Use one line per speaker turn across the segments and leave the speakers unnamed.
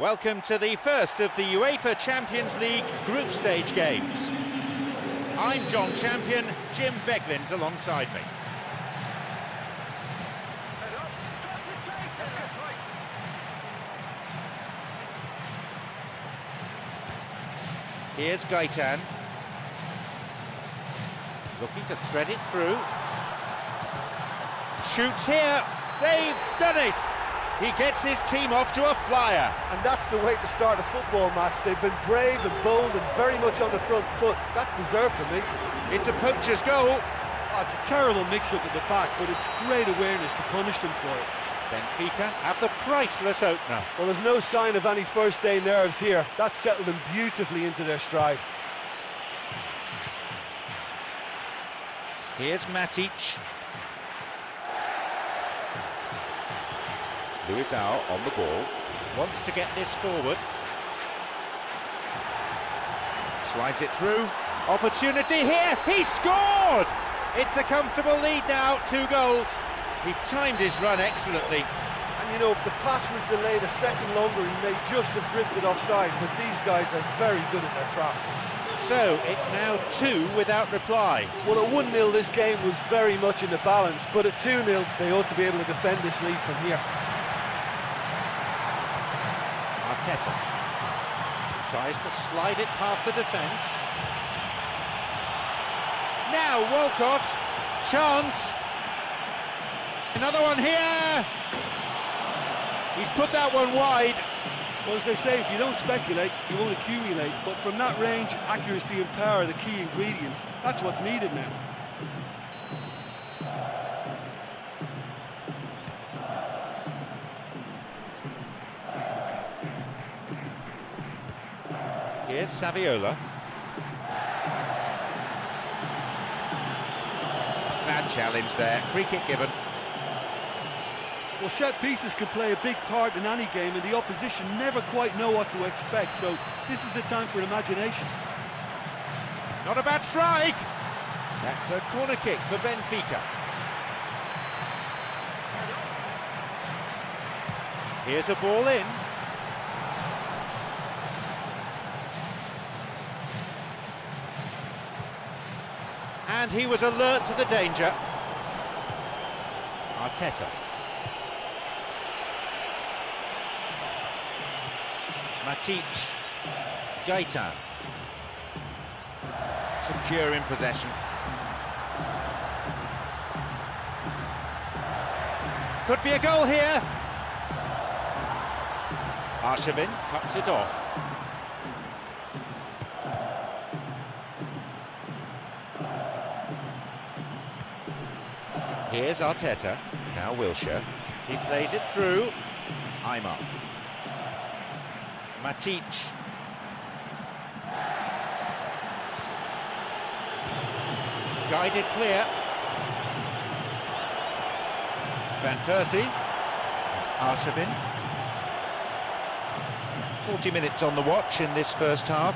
Welcome to the first of the UEFA Champions League group stage games. I'm John Champion, Jim Beglins alongside me. Here's Gaitan. Looking to thread it through. Shoots here, they've done it! He gets his team off to a flyer.
And that's the way to start a football match. They've been brave and bold and very much on the front foot. That's deserved for me.
It's a poacher's goal.
Oh, it's a terrible mix-up at the back, but it's great awareness to punish them for it.
Benfica have the priceless opener.
Well, there's no sign of any first-day nerves here. That settled them beautifully into their stride.
Here's Matic. Luisao on the ball, wants to get this forward. Slides it through, opportunity here, he scored! It's a comfortable lead now, 2 goals. He timed his run excellently.
And you know, if the pass was delayed a second longer, he may just have drifted offside, but these guys are very good at their craft.
So, it's now 2 without reply.
Well, at 1-0 this game was very much in the balance, but at 2-0 they ought to be able to defend this lead from here.
Arteta tries to slide it past the defence. Now Walcott, chance. Another one here. He's put that one wide.
Well, as they say, if you don't speculate, you won't accumulate. But from that range, accuracy and power are the key ingredients. That's what's needed now.
Here's Saviola. Bad challenge there, free kick given.
Well, set pieces can play a big part in any game, and the opposition never quite know what to expect, so this is a time for imagination.
Not a bad strike! That's a corner kick for Benfica. Here's a ball in. And he was alert to the danger. Arteta. Matic. Gaetan. Secure in possession. Could be a goal here. Arshavin cuts it off. Here's Arteta, now Wilshere. He plays it through. Aymar. Matic. Guided clear. Van Persie. Arshavin. 40 minutes on the watch in this first half.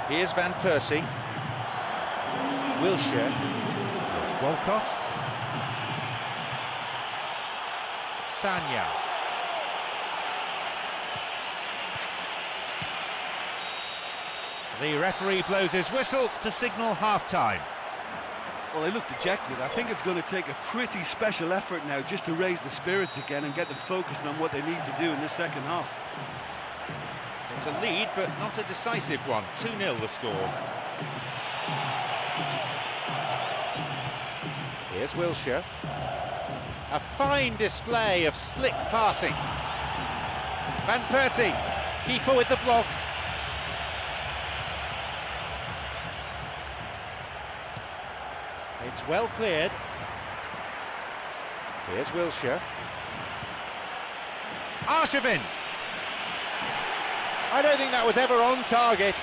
Here's Van Persie. Wilshere. There's Walcott. Sagna. The referee blows his whistle to signal half-time.
Well, they look dejected. I think it's going to take a pretty special effort now just to raise the spirits again and get them focused on what they need to do in this second half.
It's a lead, but not a decisive one. 2-0 the score. Here's Wilshere. A fine display of slick passing. Van Persie, keeper with the block. It's well cleared. Here's Wilshere. Arshavin. I don't think that was ever on target.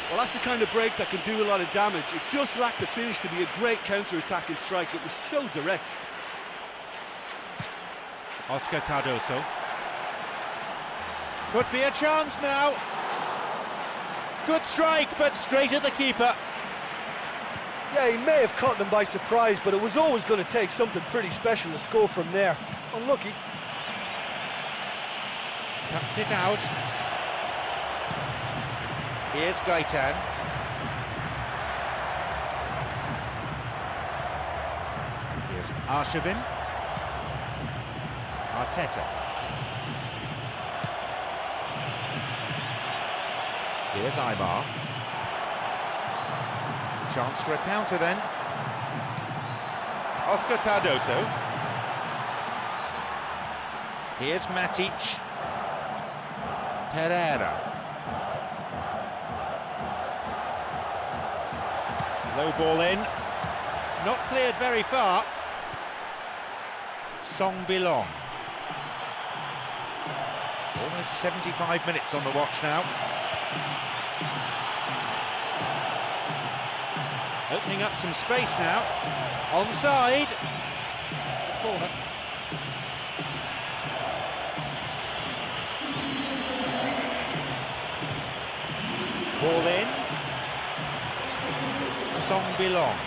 Well, that's the kind of break that can do a lot of damage. It just lacked the finish to be a great counter-attacking strike. It was so direct.
Oscar Cardoso. Could be a chance now. Good strike, but straight at the keeper.
Yeah, he may have caught them by surprise, but it was always going to take something pretty special to score from there. Unlucky.
Cuts it out. Here's Gaetan. Here's Arshavin. Arteta. Here's Aymar. Chance for a counter then. Oscar Cardoso. Here's Matic. Pereira. Low ball in. It's not cleared very far. Song Bilong. Almost 75 minutes on the watch now. Opening up some space now. Onside. It's a corner. Ball in. Song Bilong.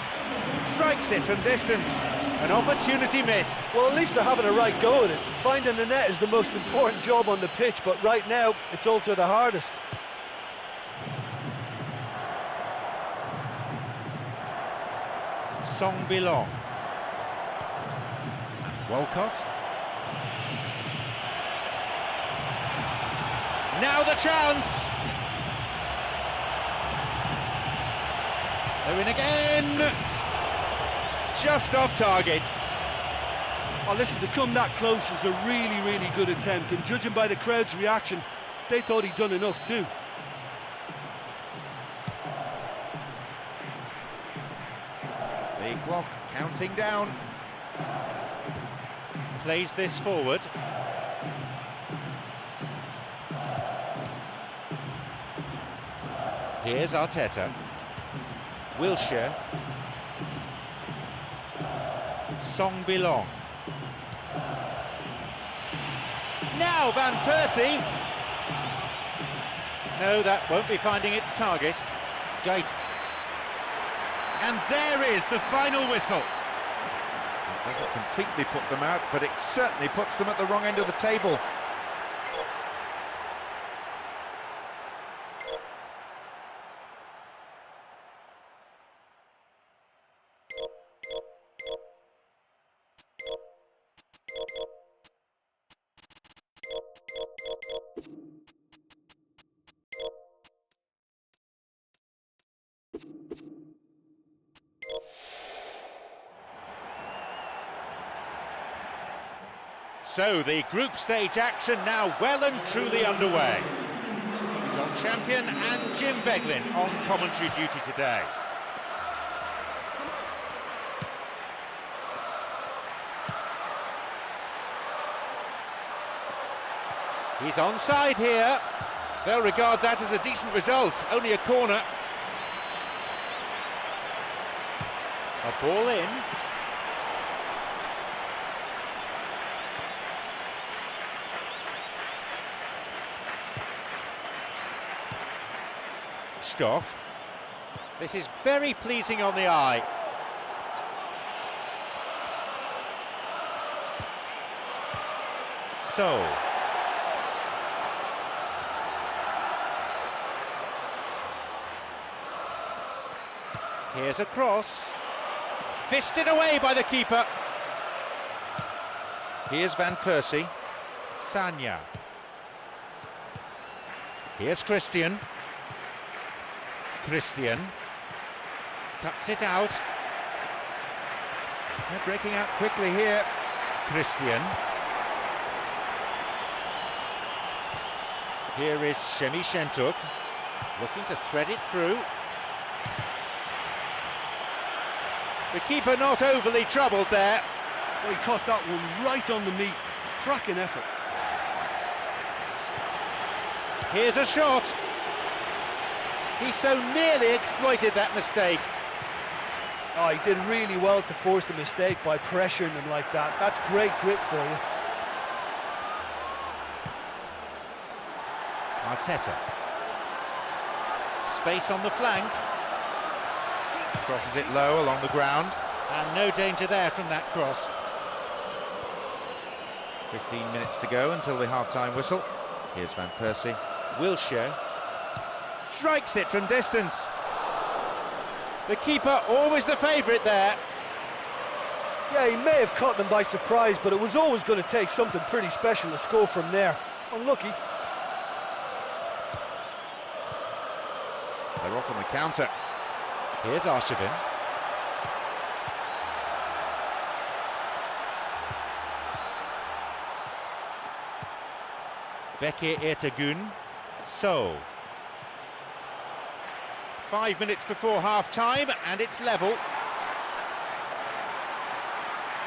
Strikes it from distance. An opportunity missed.
Well, at least they're having a right go at it. Finding the net is the most important job on the pitch, but right now, it's also the hardest.
Song Bilong. Walcott. Now the chance! They're in again! Just off target.
Oh, listen, to come that close is a really, really good attempt, and judging by the crowd's reaction, they thought he'd done enough too.
The clock counting down. Plays this forward. Here's Arteta. Wilshere. Song Bilong. Now Van Persie. No, that won't be finding its target. Gate. And there is the final whistle. It doesn't completely put them out, but it certainly puts them at the wrong end of the table. So the group stage action now well and truly underway. John Champion and Jim Beglin on commentary duty today. He's onside here. They'll regard that as a decent result, only a corner. A ball in. Stock. This is very pleasing on the eye. So. Here's a cross. Fisted away by the keeper. Here's Van Persie. Sagna. Here's Christian. Christian cuts it out. They're breaking out quickly here. Christian. Here is Şemi Şentürk looking to thread it through. The keeper not overly troubled there.
Well, he caught that one right on the meat. Cracking effort.
Here's a shot. He so nearly exploited that mistake.
Oh, he did really well to force the mistake by pressuring him like that. That's great grit for you.
Arteta. Space on the flank. Crosses it low along the ground. And no danger there from that cross. 15 minutes to go until the half-time whistle. Here's Van Persie. Wilshere. Strikes it from distance. The keeper always the favourite there.
Yeah, he may have caught them by surprise, but it was always going to take something pretty special to score from there. Unlucky.
They're off on the counter. Here's Arshavin. Bekir Ertegun. So. 5 minutes before half-time, and it's level.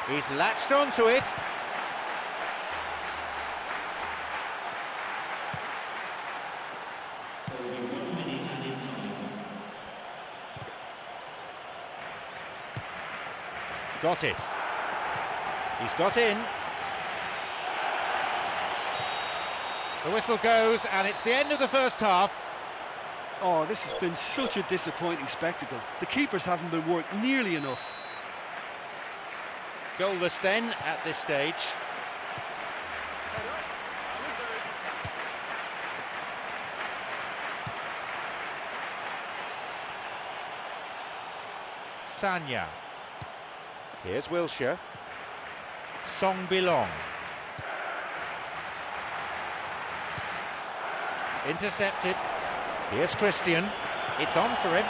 He's latched onto it. Got it. He's got in. The whistle goes, and it's the end of the first half.
Oh, this has been such a disappointing spectacle. The keepers haven't been worked nearly enough.
Goalless then at this stage. Sagna. Here's Wilshere. Song Bilong. Intercepted. Here's Christian. It's on for him.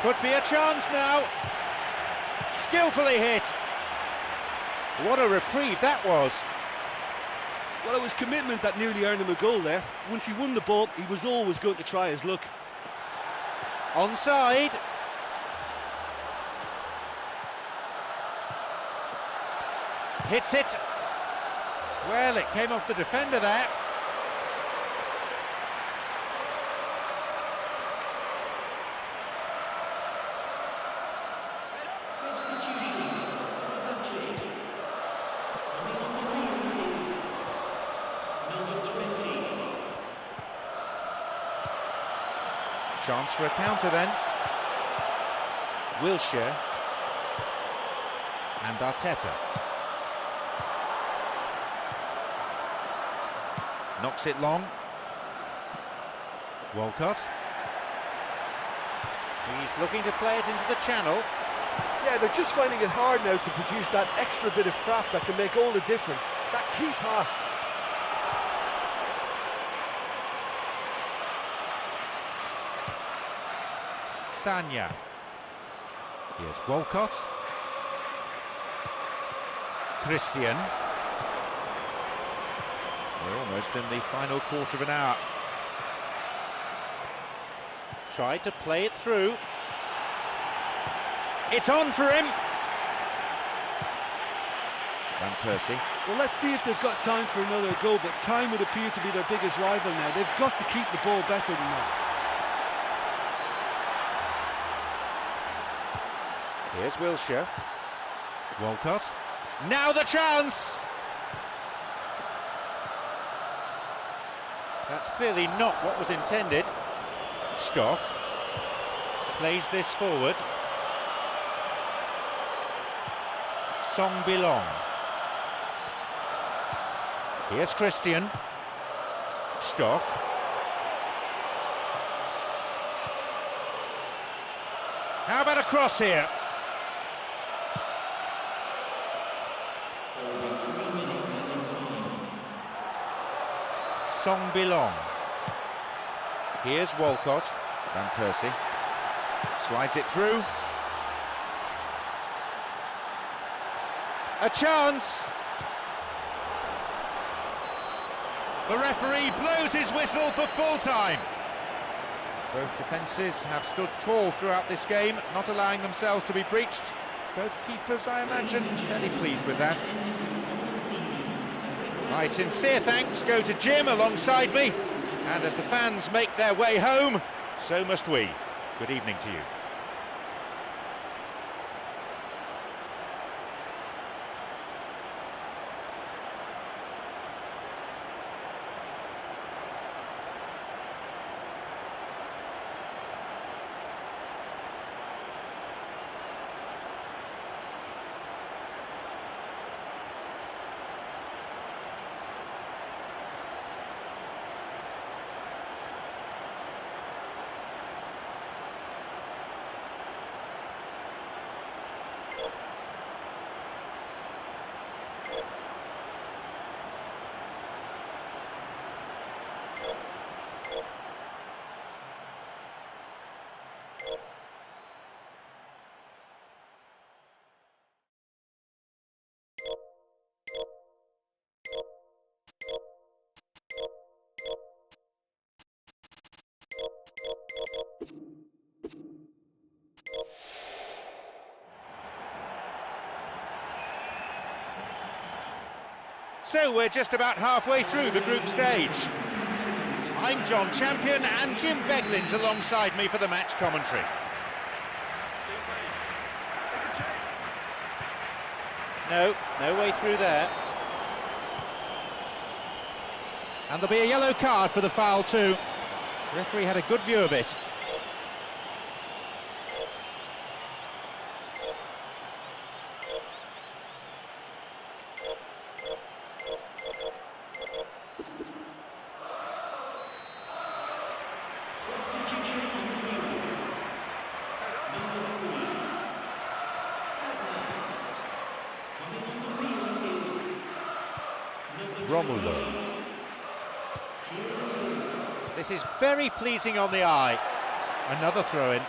Could be a chance now. Skillfully hit. What a reprieve that was.
Well, it was commitment that nearly earned him a goal there. Once he won the ball, he was always going to try his luck.
Onside. Hits it. Well, it came off the defender there. Chance for a counter then. Wilshere and Arteta. Knocks it long. Walcott. He's looking to play it into the channel.
Yeah, they're just finding it hard now to produce that extra bit of craft that can make all the difference. That key pass.
Sagna. Here's Walcott. Christian. We're almost in the final quarter of an hour. Tried to play it through. It's on for him. Van Persie.
Well, let's see if they've got time for another goal, but time would appear to be their biggest rival now. They've got to keep the ball better than that.
Here's Wilshere. Walcott. Now the chance! That's clearly not what was intended. Stock plays this forward. Song Bilong. Here's Christian. Stock. How about a cross here? Song Bilong. Here's Walcott. Van Persie slides it through. A chance. The referee blows his whistle for full time. Both defences have stood tall throughout this game, not allowing themselves to be breached. Both keepers, I imagine, fairly pleased with that. My sincere thanks go to Jim alongside me, and as the fans make their way home, so must we. Good evening to you. So we're just about halfway through the group stage. I'm John Champion and Jim Beglin's alongside me for the match commentary. No way through there. And there'll be a yellow card for the foul too. The referee had a good view of it. Romulo. This is very pleasing on the eye. Another throw-in.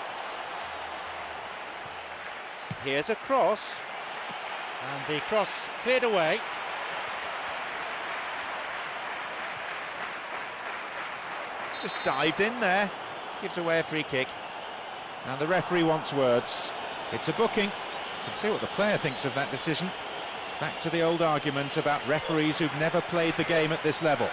Here's a cross. And the cross cleared away. Just dived in there. Gives away a free kick. And the referee wants words. It's a booking. You can see what the player thinks of that decision. It's back to the old argument about referees who've never played the game at this level.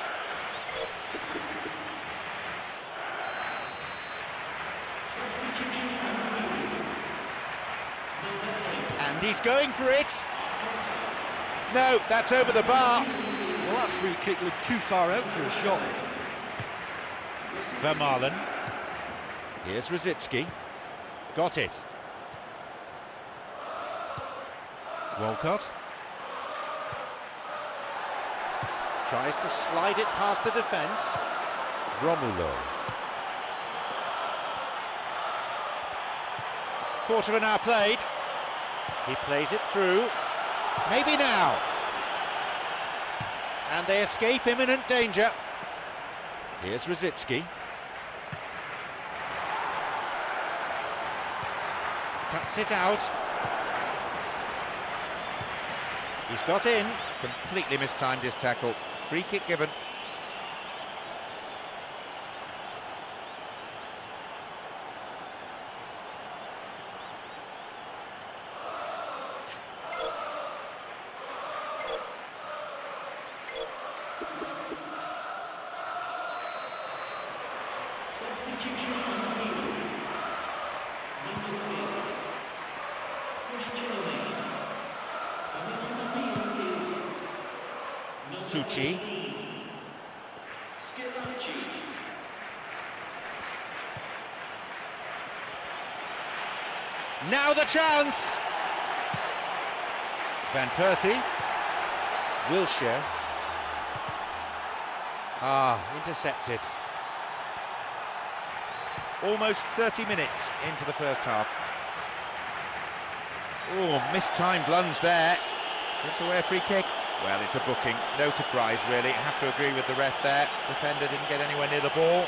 And he's going for it. No, that's over the bar.
Well, that free kick looked too far out for a shot.
Vermaelen. Here's Rosicky. Got it. Walcott. Tries to slide it past the defence. Romulo. Quarter of an hour played. He plays it through. Maybe now. And they escape imminent danger. Here's Rosicky. Cuts it out. He's got in, completely mistimed his tackle. Free kick given. Suchi. Now the chance! Van Persie. Wilshere. Intercepted. Almost 30 minutes into the first half. Oh, mistimed lunge there. Gives away a free kick. Well, it's a booking. No surprise, really. I have to agree with the ref there. Defender didn't get anywhere near the ball.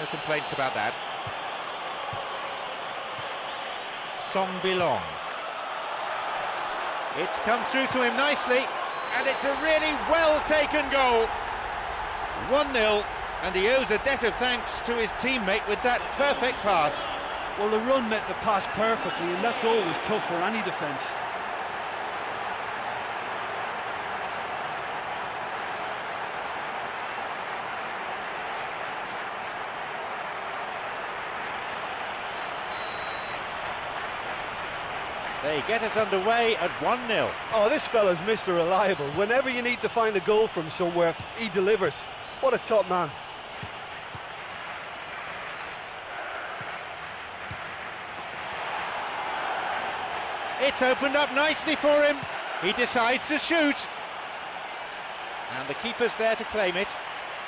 No complaints about that. Song Bilong. It's come through to him nicely, and it's a really well-taken goal. 1-0, and he owes a debt of thanks to his teammate with that perfect pass.
Well, the run met the pass perfectly, and that's always tough for any defence.
They get us underway at 1-0.
Oh, this fella's Mr. Reliable. Whenever you need to find a goal from somewhere, he delivers. What a top man.
It's opened up nicely for him. He decides to shoot. And the keeper's there to claim it.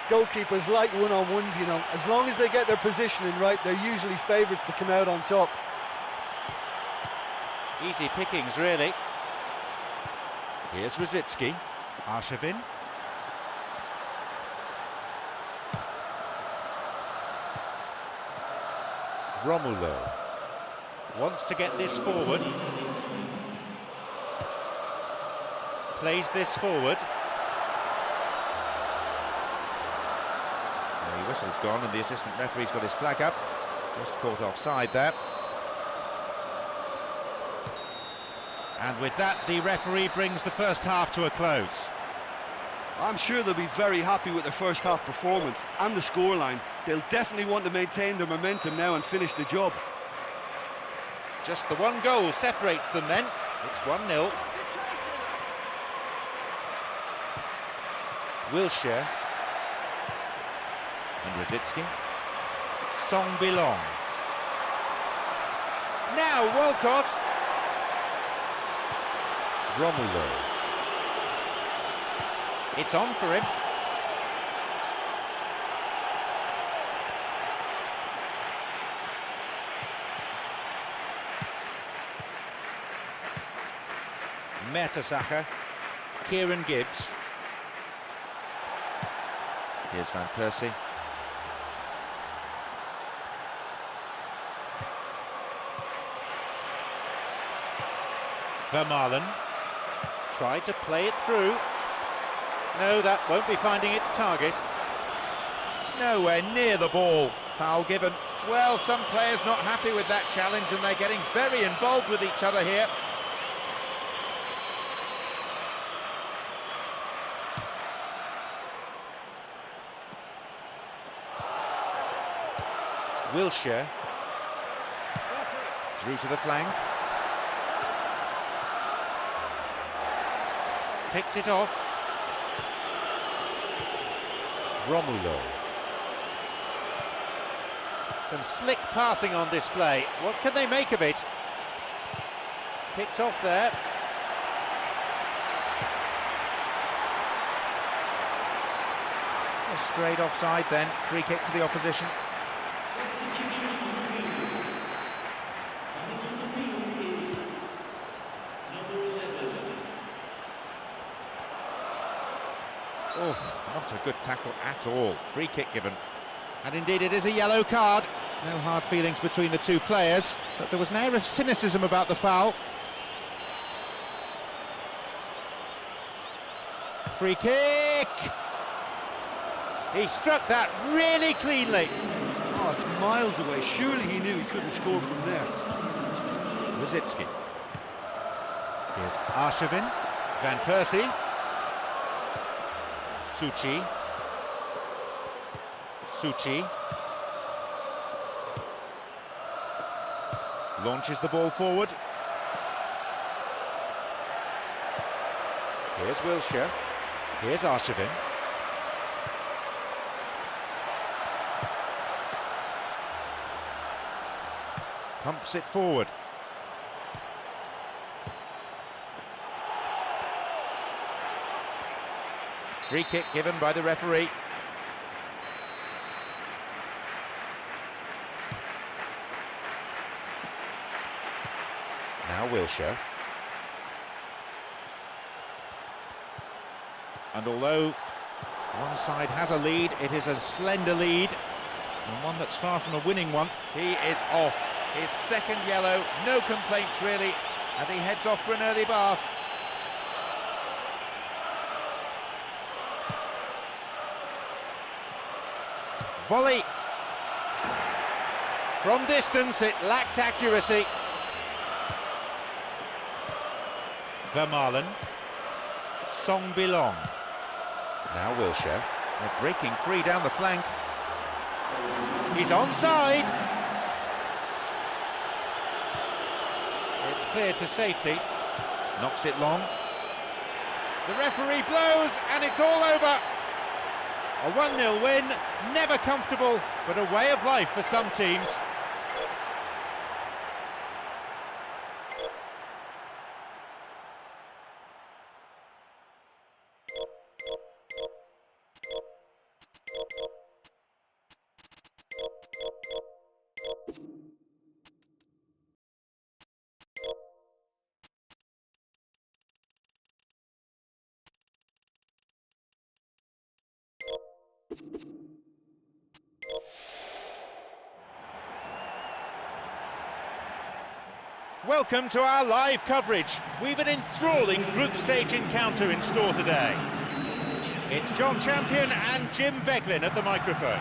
Goalkeepers like one-on-ones, you know. As long as they get their positioning right, they're usually favourites to come out on top.
Easy pickings, really. Here's Rosicki. Arshavin. Romulo wants to get this forward. Plays this forward. The whistle's gone and the assistant referee's got his flag up. Just caught offside there. And with that, the referee brings the first half to a close.
I'm sure they'll be very happy with their first half performance and the scoreline. They'll definitely want to maintain their momentum now and finish the job.
Just the one goal separates them then. It's 1-0. Wilshere. And Rosicki. Song Bilong. Now Walcott. Romulo. It's on for him. Mertesacker. Kieran Gibbs. Here's Van Persie. Vermaelen. Tried to play it through. No, that won't be finding its target. Nowhere near the ball. Foul given. Well, some players not happy with that challenge and they're getting very involved with each other here. Wilshere. Through to the flank. Picked it off. Romulo. Some slick passing on display. What can they make of it? Picked off there. Straight offside then. Free kick to the opposition. Oh, not a good tackle at all. Free kick given. And indeed it is a yellow card. No hard feelings between the two players, but there was an air of cynicism about the foul. free kick! He struck that really cleanly.
Oh, it's miles away. Surely he knew he couldn't score from there.
Rosicki. Here's Arshavin. Van Persie. Suchi. Suchi. Launches the ball forward. Here's Wilshere. Here's Arshavin. Pumps it forward. Free kick given by the referee. Now Wilshere. And although one side has a lead, it is a slender lead, and one that's far from a winning one. He is off. His second yellow, no complaints really, as he heads off for an early bath. Volley. From distance, it lacked accuracy. Vermaelen. Song Bilong. Now Wilshere. They're breaking free down the flank. He's onside. It's cleared to safety. Knocks it long. The referee blows and it's all over. A 1-0 win, never comfortable, but a way of life for some teams. Welcome to our live coverage. We've an enthralling group stage encounter in store today. It's John Champion and Jim Beglin at the microphone.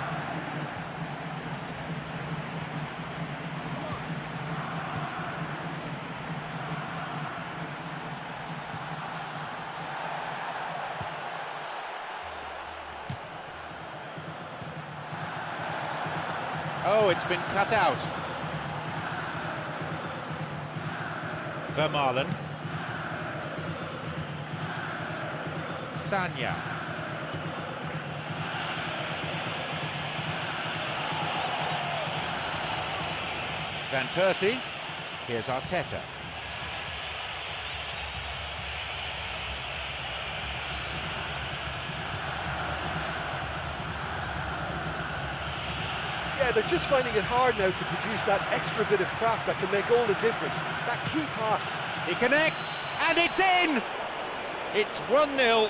Oh, it's been cut out. Vermaelen. Sagna. Van Persie. Here's Arteta.
Yeah, they're just finding it hard now to produce that extra bit of craft that can make all the difference. That key pass.
He connects, and it's in! It's 1-0.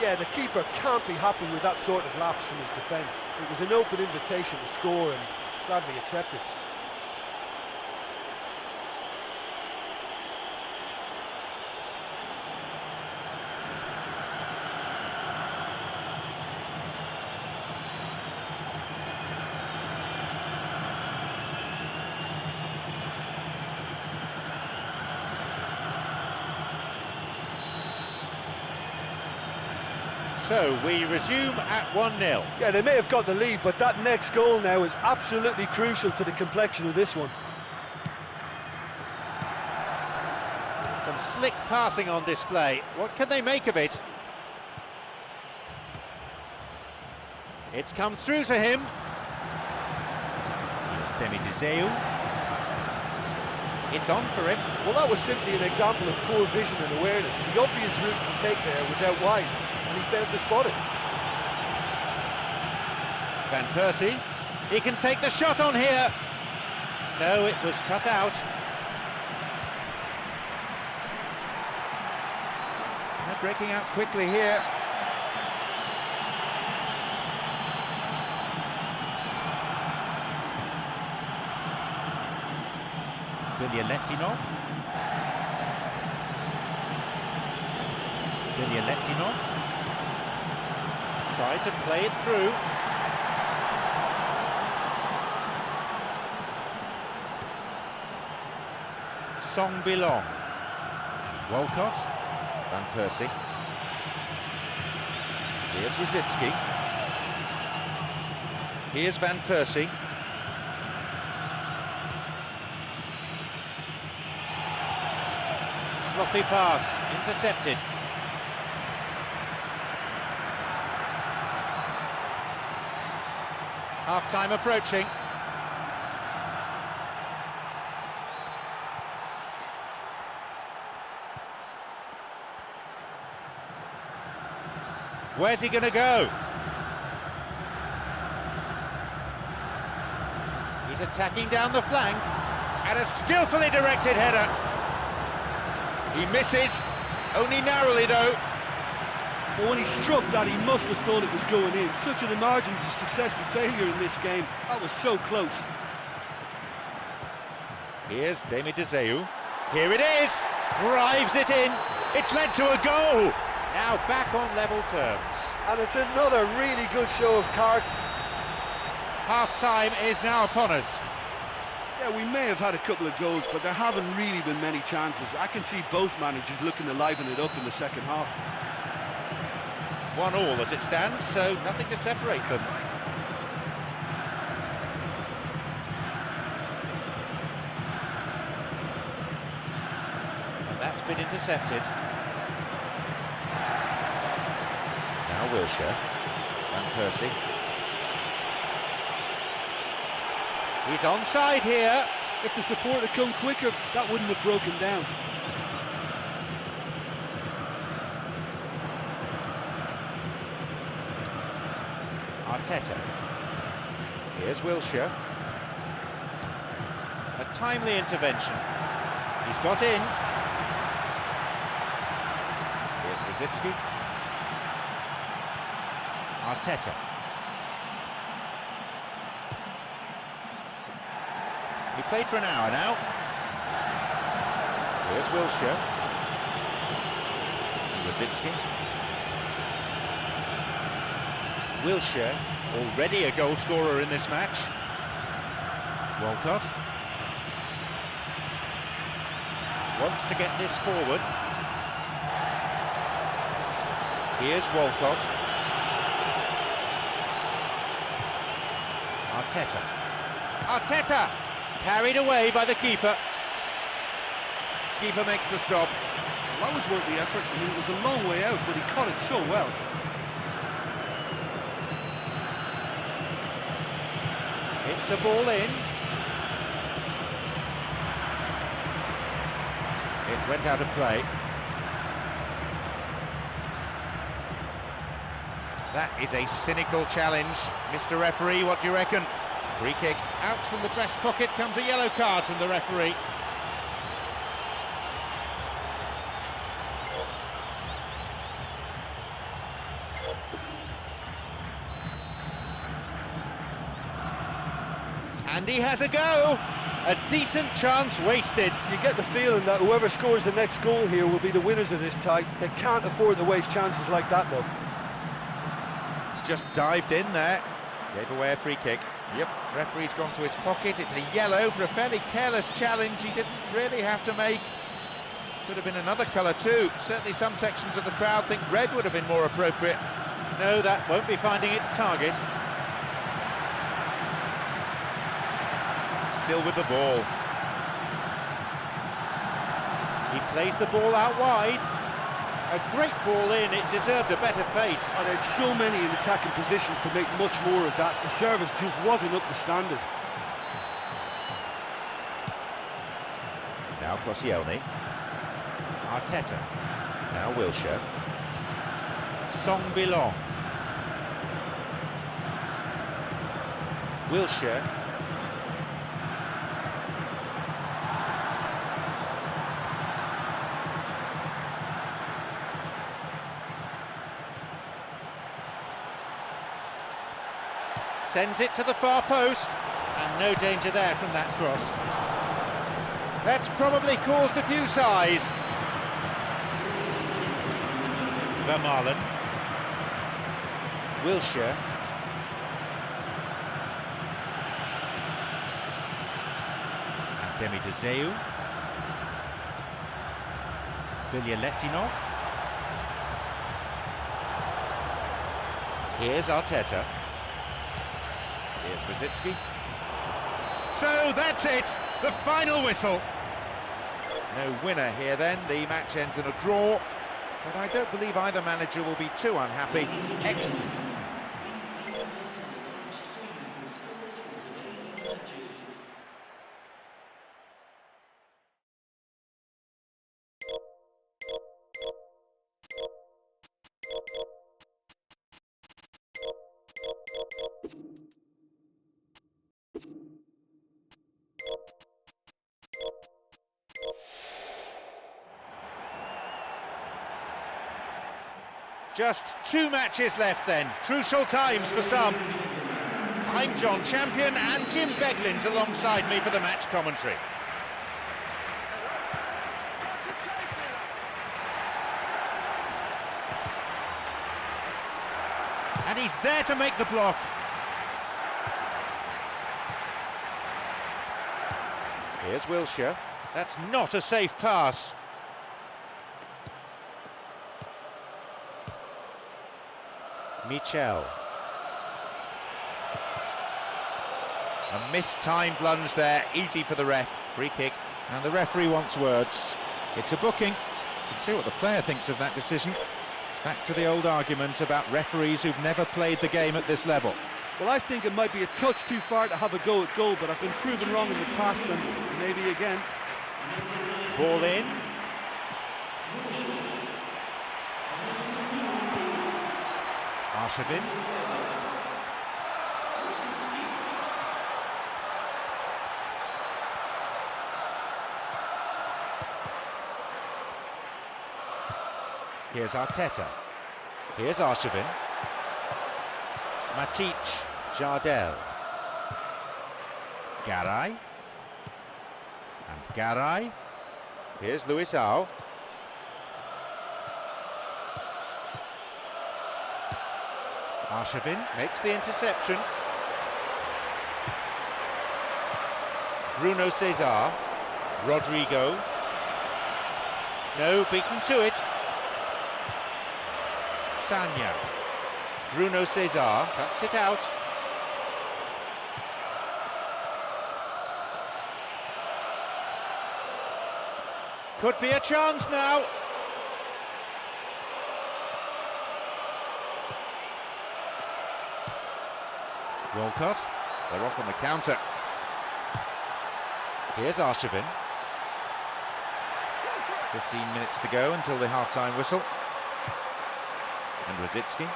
Yeah, the keeper can't be happy with that sort of lapse from his defence. It was an open invitation to score and gladly accepted.
So we resume at 1-0.
Yeah, they may have got the lead, but that next goal now is absolutely crucial to the complexion of this one.
Some slick passing on display. What can they make of it? It's come through to him. Here's Demi Dzeu. It's on for him.
Well, that was simply an example of poor vision and awareness. The obvious route to take there was out wide, and he failed to spot it.
Van Persie, he can take the shot on here. No, it was cut out. They're breaking out quickly here. Bilyaletdinov. Bilyaletdinov tried to play it through. Song Bilong. Walcott. Van Persie. Here's Rosicki. Here's Van Persie. Sloppy pass, intercepted. Half-time approaching. Where's he going to go? He's attacking down the flank, and a skillfully directed header. He misses, only narrowly though.
But when he struck that, he must have thought it was going in. Such are the margins of success and failure in this game. That was so close.
Here's Demi Dzeu. Here it is! Drives it in. It's led to a goal. Now back on level terms.
And it's another really good show of character.
Half-time is now upon us.
Yeah, we may have had a couple of goals, but there haven't really been many chances. I can see both managers looking to liven it up in the second half.
1-1 as it stands, so nothing to separate them. And that's been intercepted. Now Wilshere. Van Persie. He's onside here.
If the support had come quicker, that wouldn't have broken down.
Arteta. Here's Wilshere. A timely intervention. He's got in. Here's Rosicki. Arteta. He played for an hour now. Here's Wilshere. Rosicki. Wilshere, already a goal scorer in this match. Walcott. Wants to get this forward. Here's Walcott. Arteta. Arteta! Carried away by the keeper. Keeper makes the stop.
Well, that was worth the effort. I mean, it was a long way out, but he caught it so well.
It's a ball in. It went out of play. That is a cynical challenge. Mr. Referee, what do you reckon? Free kick out from the breast pocket, comes a yellow card from the referee. And he has a go! A decent chance wasted.
You get the feeling that whoever scores the next goal here will be the winners of this tie. They can't afford to waste chances like that, though.
Just dived in there. Gave away a free kick. Yep, referee's gone to his pocket. It's a yellow for a fairly careless challenge he didn't really have to make. Could have been another colour too. Certainly some sections of the crowd think red would have been more appropriate. No, that won't be finding its target. Still with the ball. He plays the ball out wide. A great ball in, it deserved a better fate.
Oh, they had so many in attacking positions to make much more of that. The service just wasn't up to standard.
Now Koscielny. Arteta. Now Wilshere. Song Bilong. Wilshere. Sends it to the far post, and no danger there from that cross. That's probably caused a few sighs. Vermaelen. Wilshere. And Demi Dzeu. Bilyaletdinov. Here's Arteta. Here's Rosicky. So that's it, the final whistle. No winner here then, the match ends in a draw, but I don't believe either manager will be too unhappy. Excellent. Just 2 matches left then, crucial times for some. I'm John Champion and Jim Beglin's alongside me for the match commentary. And he's there to make the block. Here's Wilshere. That's not a safe pass. Michel. A mistimed lunge there, easy for the ref. Free kick, and the referee wants words. It's a booking. You can see what the player thinks of that decision. It's back to the old argument about referees who've never played the game at this level.
Well, I think it might be a touch too far to have a go at goal, but I've been proven wrong in the past, and maybe again.
Ball in. Arshavin. Here's Arteta. Here's Arshavin. Matic, Jardel. Garay. And Garay. Here's Luisao. Arshavin makes the interception. Bruno Cesar. Rodrigo. No, beaten to it. Sagna. Bruno Cesar cuts it out. Could be a chance now. Walcott, they're off on the counter. Here's Arshavin. 15 minutes to go until the half-time whistle. And Rosicky.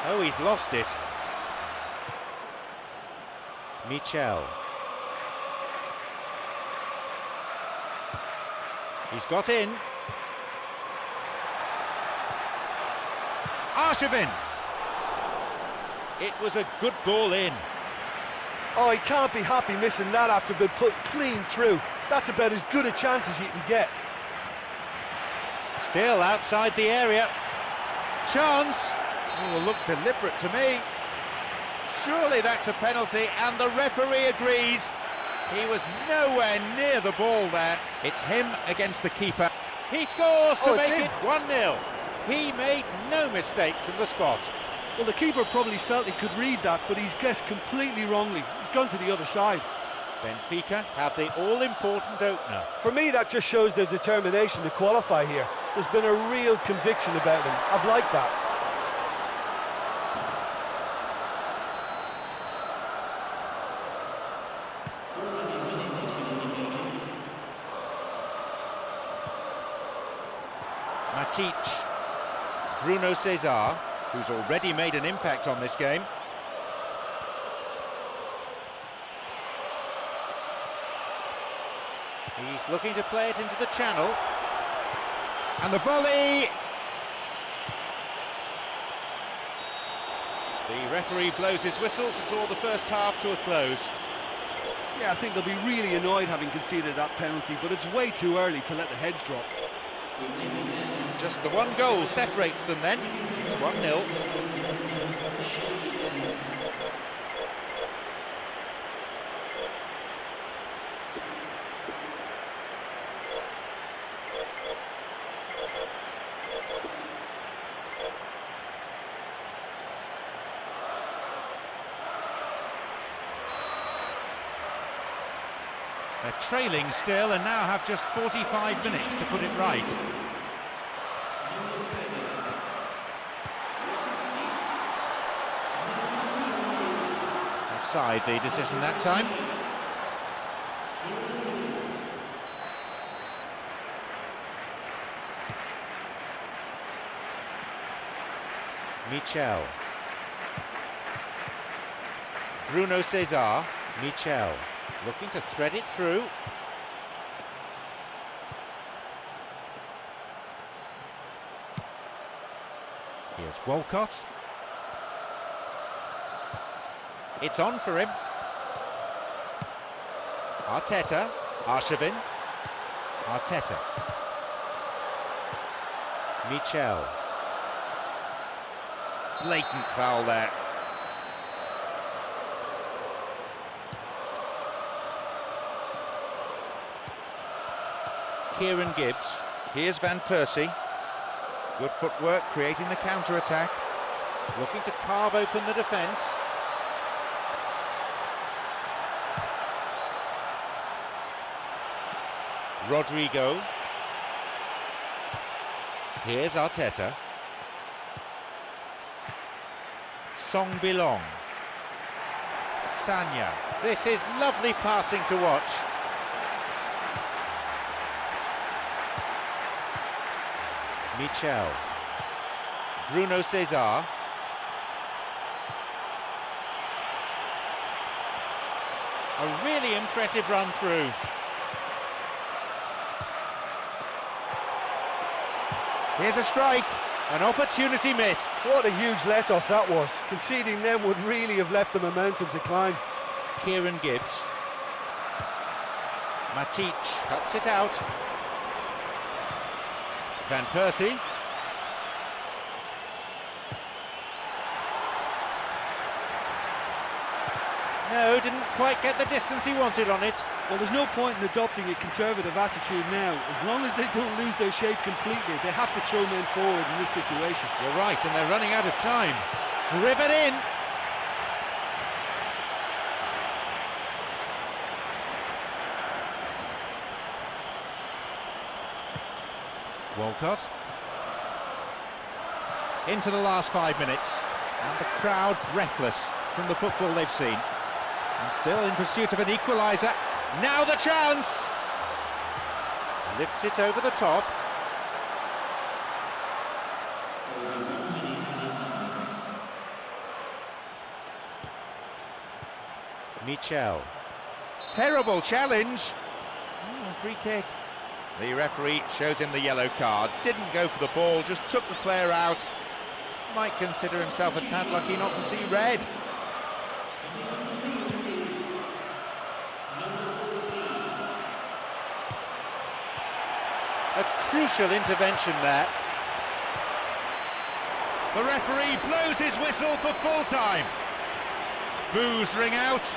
Oh, he's lost it. Michel. He's got in. Arshavin. It was a good ball in.
Oh, he can't be happy missing that after being put clean through. That's about as good a chance as you can get.
Still outside the area. Chance. Oh, will look deliberate to me. Surely that's a penalty, and the referee agrees. He was nowhere near the ball there. It's him against the keeper. He scores to make it 1-0. He made no mistake from the spot.
Well, the keeper probably felt he could read that, but he's guessed completely wrongly. He's gone to the other side.
Benfica have the all-important opener.
For me, that just shows their determination to qualify here. There's been a real conviction about them. I've liked that.
Matic. Bruno Cesar, who's already made an impact on this game. He's looking to play it into the channel. And the volley! The referee blows his whistle to draw the first half to a close.
Yeah, I think they'll be really annoyed having conceded that penalty, but it's way too early to let the heads drop.
Just the one goal separates them then. It's 1-0. They're trailing still and now have just 45 minutes to put it right. Offside the decision that time. Michel. Bruno César. Michel. Looking to thread it through. Here's Walcott. It's on for him. Arteta. Arshavin. Arteta. Michel. Blatant foul there. Kieran Gibbs. Here's Van Persie. Good footwork, creating the counter-attack. Looking to carve open the defence. Rodrigo. Here's Arteta. Song Bilong. Sanya. This is lovely passing to watch. Michel. Bruno César. A really impressive run through. Here's a strike. An opportunity missed.
What a huge let-off that was. Conceding them would really have left them a mountain to climb.
Kieran Gibbs. Matic cuts it out. Van Persie. No, didn't quite get the distance he wanted on it.
Well, there's no point in adopting a conservative attitude now. As long as they don't lose their shape completely, they have to throw men forward in this situation.
You're right, and they're running out of time. Driven in. Walcott. Into the last 5 minutes, and the crowd breathless from the football they've seen. And still in pursuit of an equaliser. Now the chance! Lifts it over the top. Michel. Terrible challenge. Free kick. The referee shows him the yellow card. Didn't go for the ball, just took the player out. Might consider himself a tad lucky not to see red. A crucial intervention there. The referee blows his whistle for full time. Boos ring out.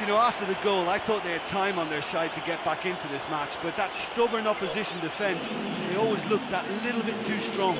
You know, after the goal, I thought they had time on their side to get back into this match, but that stubborn opposition defence, they always looked that little bit too strong.